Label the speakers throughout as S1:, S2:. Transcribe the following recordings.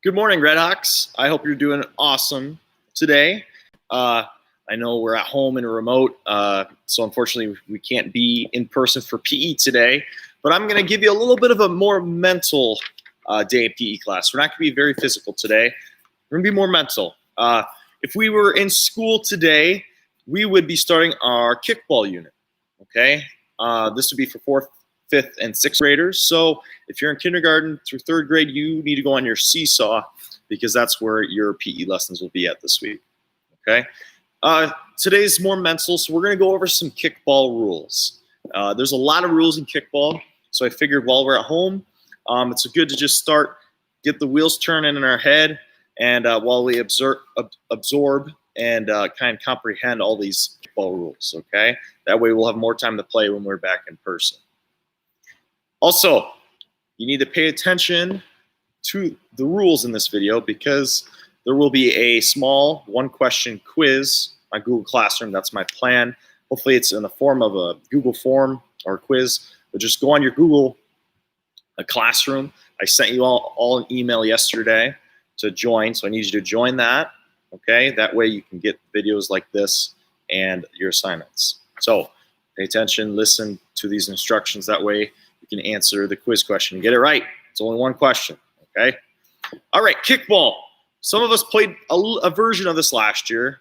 S1: Good morning, Redhawks. I hope you're doing awesome today. I know we're at home and remote, so unfortunately we can't be in person for PE today, but I'm going to give you a little bit of a more mental day of PE class. We're not going to be very physical today. We're going to be more mental. If we were in school today, we would be starting our kickball unit, okay? This would be for 4th, 5th, and 6th graders. So if you're in kindergarten through 3rd grade, you need to go on your seesaw because that's where your PE lessons will be at this week, okay? Today's more mental, so we're going to go over some kickball rules. There's a lot of rules in kickball, so I figured while we're at home, it's good to just get the wheels turning in our head, and while we absorb and kind of comprehend all these kickball rules, okay? That way we'll have more time to play when we're back in person. Also, you need to pay attention to the rules in this video because there will be a small one-question quiz on Google Classroom. That's my plan. Hopefully it's in the form of a Google form or a quiz, but just go on your Google Classroom. I sent you all an email yesterday to join, so I need you to join that, okay? That way you can get videos like this and your assignments. So pay attention, listen to these instructions. That way you can answer the quiz question and get it right. It's only one question, okay? All right, kickball. Some of us played a version of this last year.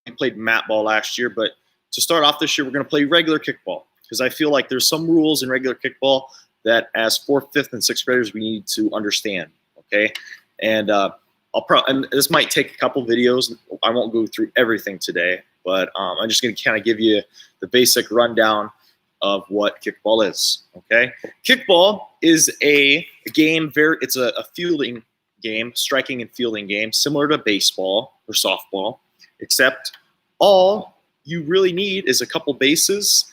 S1: We played mat ball last year, but to start off this year, we're going to play regular kickball because I feel like there's some rules in regular kickball that as 4th, 5th, and 6th graders, we need to understand, okay? And and this might take a couple videos. I won't go through everything today, but I'm just going to kind of give you the basic rundown of what kickball is, okay? Kickball is a game, it's a fielding game, striking and fielding game, similar to baseball or softball, except all you really need is a couple bases,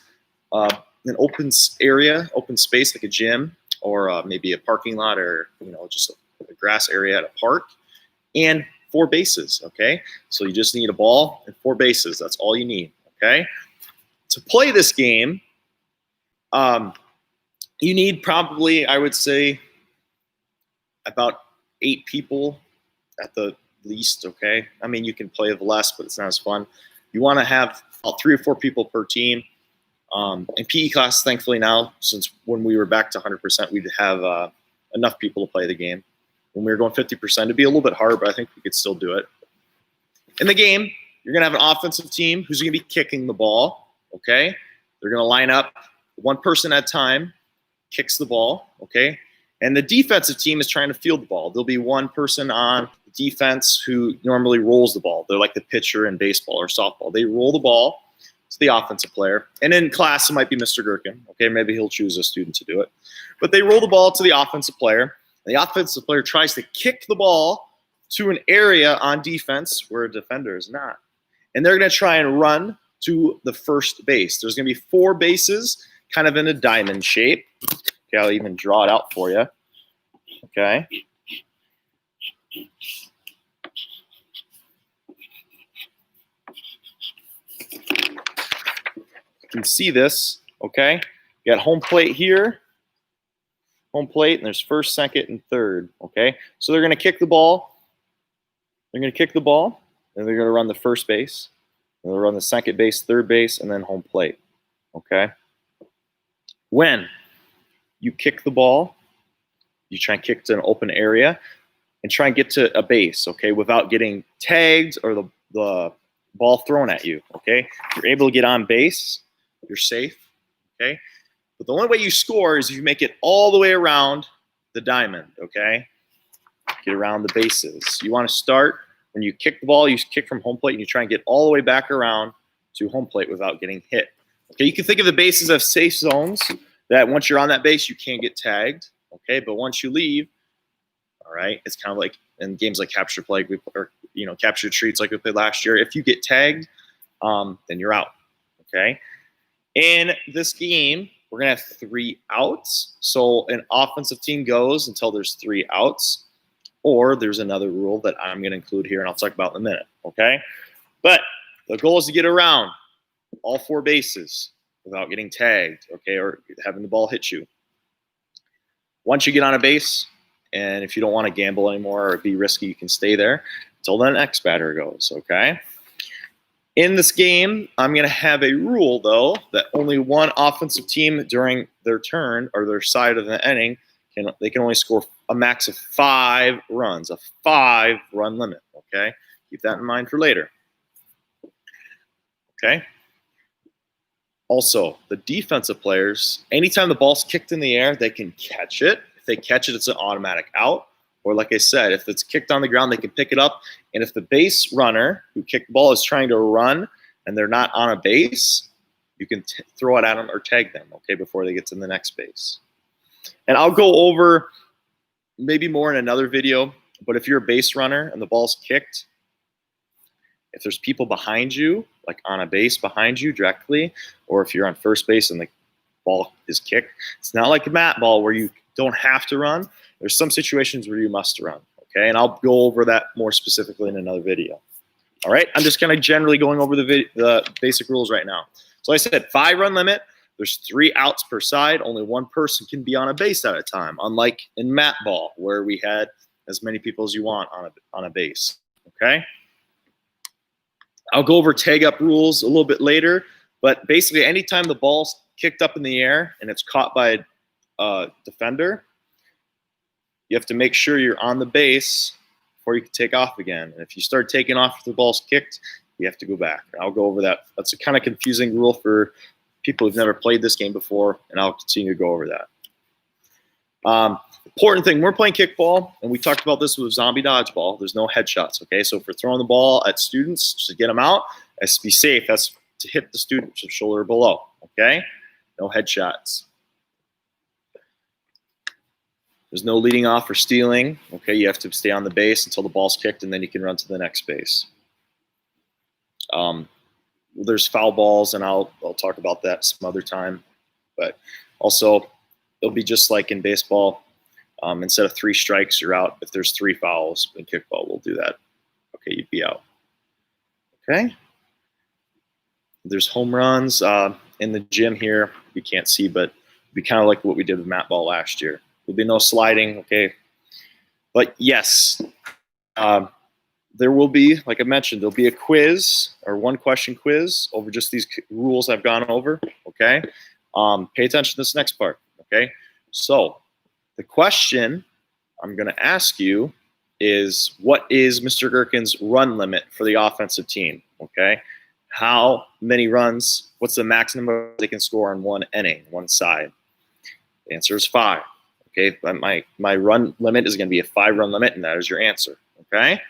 S1: an open area, open space like a gym or maybe a parking lot or just a grass area at a park, and 4 bases, okay? So you just need a ball and 4 bases. That's all you need, okay? To play this game, you need probably, I would say, about 8 people at the least, okay? I mean, you can play with less, but it's not as fun. You want to have about 3 or 4 people per team. In PE class, thankfully now, since when we were back to 100%, we'd have enough people to play the game. When we were going 50%, it'd be a little bit hard, but I think we could still do it. In the game, you're going to have an offensive team who's going to be kicking the ball, okay? They're going to line up 1 person at a time, kicks the ball, okay? And the defensive team is trying to field the ball. There'll be 1 person on defense who normally rolls the ball. They're like the pitcher in baseball or softball. They roll the ball to the offensive player. And in class, it might be Mr. Girkin. Okay, maybe he'll choose a student to do it. But they roll the ball to the offensive player. And the offensive player tries to kick the ball to an area on defense where a defender is not. And they're going to try and run to the first base. There's going to be 4 bases, kind of in a diamond shape. Okay, I'll even draw it out for you. Okay. You can see this, okay? You got home plate here, home plate, and there's 1st, 2nd, and 3rd, okay? So they're going to kick the ball. They're going to kick the ball, and they're going to run the first base. They'll run the 2nd base, 3rd base, and then home plate, okay? When you kick the ball, you try and kick to an open area and try and get to a base, okay, without getting tagged or the ball thrown at you, okay? If you're able to get on base, you're safe, okay? But the only way you score is if you make it all the way around the diamond, okay? Get around the bases. You want to start, when you kick the ball, you kick from home plate and you try and get all the way back around to home plate without getting hit. Okay, you can think of the bases as safe zones that once you're on that base, you can't get tagged, okay? But once you leave, all right, it's kind of like in games like Capture Flag or Capture Treats like we played last year. If you get tagged, then you're out, okay? In this game, we're going to have 3 outs. So an offensive team goes until there's 3 outs, or there's another rule that I'm going to include here, and I'll talk about in a minute, okay? But the goal is to get around all 4 bases without getting tagged, okay, or having the ball hit you. Once you get on a base And if you don't want to gamble anymore or be risky, you can stay there until the next batter goes, okay? In this game, I'm going to have a rule, though, that only one offensive team during their turn or their side of the inning, they can only score a max of 5 runs, a 5-run limit, okay? Keep that in mind for later, okay? Also, the defensive players, anytime the ball's kicked in the air, they can catch it. If they catch it, it's an automatic out. Or like I said, if it's kicked on the ground, they can pick it up. And if the base runner who kicked the ball is trying to run and they're not on a base, you can throw it at them or tag them, okay, before they get to the next base. And I'll go over maybe more in another video, but if you're a base runner and the ball's kicked, if there's people behind you, like on a base behind you directly, or if you're on first base and the ball is kicked, it's not like a mat ball where you don't have to run. There's some situations where you must run, okay? And I'll go over that more specifically in another video. All right, I'm just kind of generally going over the basic rules right now. So I said 5-run limit. There's 3 outs per side. Only one person can be on a base at a time, unlike in mat ball where we had as many people as you want on a base, okay? I'll go over tag up rules a little bit later, but basically anytime the ball's kicked up in the air and it's caught by a defender, you have to make sure you're on the base before you can take off again. And if you start taking off if the ball's kicked, you have to go back. I'll go over that. That's a kind of confusing rule for people who've never played this game before, and I'll continue to go over that. Important thing, we're playing kickball, and we talked about this with zombie dodgeball. There's no headshots, okay? So if we're throwing the ball at students to get them out, that's to be safe. That's to hit the student shoulder below, okay? No headshots. There's no leading off or stealing, okay? You have to stay on the base until the ball's kicked, and then you can run to the next base. There's foul balls, and I'll talk about that some other time. But also, it'll be just like in baseball. Instead of 3 strikes, you're out. If there's 3 fouls in kickball, we'll do that. Okay, you'd be out. Okay? There's home runs in the gym here. You can't see, but it'd be kind of like what we did with mat ball last year. There'll be no sliding, okay? But yes, there will be, like I mentioned, there'll be a quiz or 1-question quiz over just these rules I've gone over, okay? Pay attention to this next part, okay? So the question I'm going to ask you is, what is Mr. Girkin's run limit for the offensive team, okay? How many runs, what's the maximum they can score on one inning, one side? The answer is 5, okay? But my run limit is going to be a 5-run limit, and that is your answer, okay?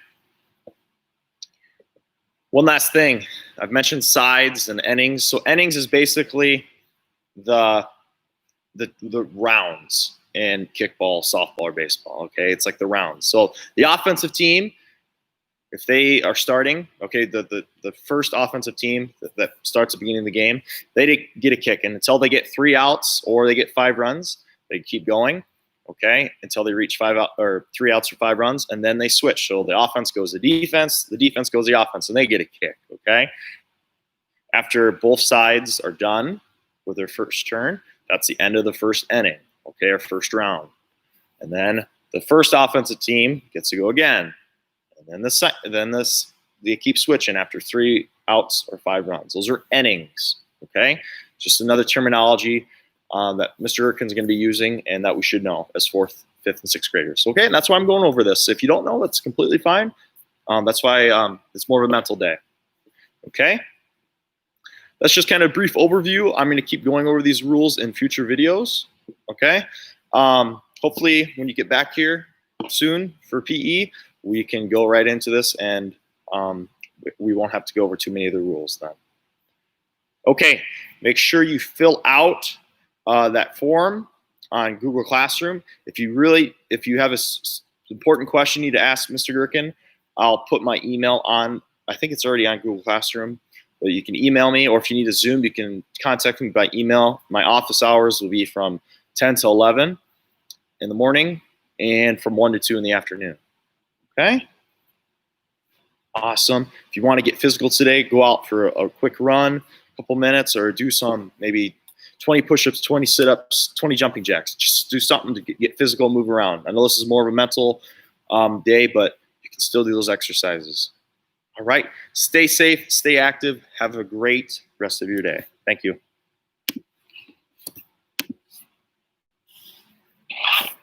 S1: One last thing. I've mentioned sides and innings. So innings is basically the rounds in kickball, softball, or baseball, okay? It's like the rounds. So the offensive team, if they are starting, okay, the first offensive team that starts at the beginning of the game, they get a kick. And until they get 3 outs or they get 5 runs, they keep going, okay, until they reach 5 out or 3 outs or 5 runs, and then they switch. So the offense goes to defense goes to the offense, and they get a kick, okay? After both sides are done with their first turn, that's the end of the first inning, okay, or first round. And then the first offensive team gets to go again. And then they keep switching after 3 outs or 5 runs. Those are innings, okay? Just another terminology that Mr. Girkin's going to be using and that we should know as 4th, 5th, and 6th graders. Okay, and that's why I'm going over this. If you don't know, that's completely fine. That's why it's more of a mental day. Okay? That's just kind of a brief overview. I'm going to keep going over these rules in future videos. Okay? Hopefully, when you get back here soon for PE, we can go right into this and we won't have to go over too many of the rules then. Okay, make sure you fill out that form on Google Classroom. If you have an important question you need to ask Mr. Girkin, I'll put my email on. I think it's already on Google Classroom, but you can email me, or if you need a Zoom, you can contact me by email. My office hours will be from 10 to 11 in the morning and from 1 to 2 in the afternoon. Okay? Awesome. If you want to get physical today, go out for a quick run, a couple minutes, or do some maybe 20 push-ups, 20 sit-ups, 20 jumping jacks. Just do something to get physical, move around. I know this is more of a mental day, but you can still do those exercises. All right. Stay safe, stay active. Have a great rest of your day. Thank you.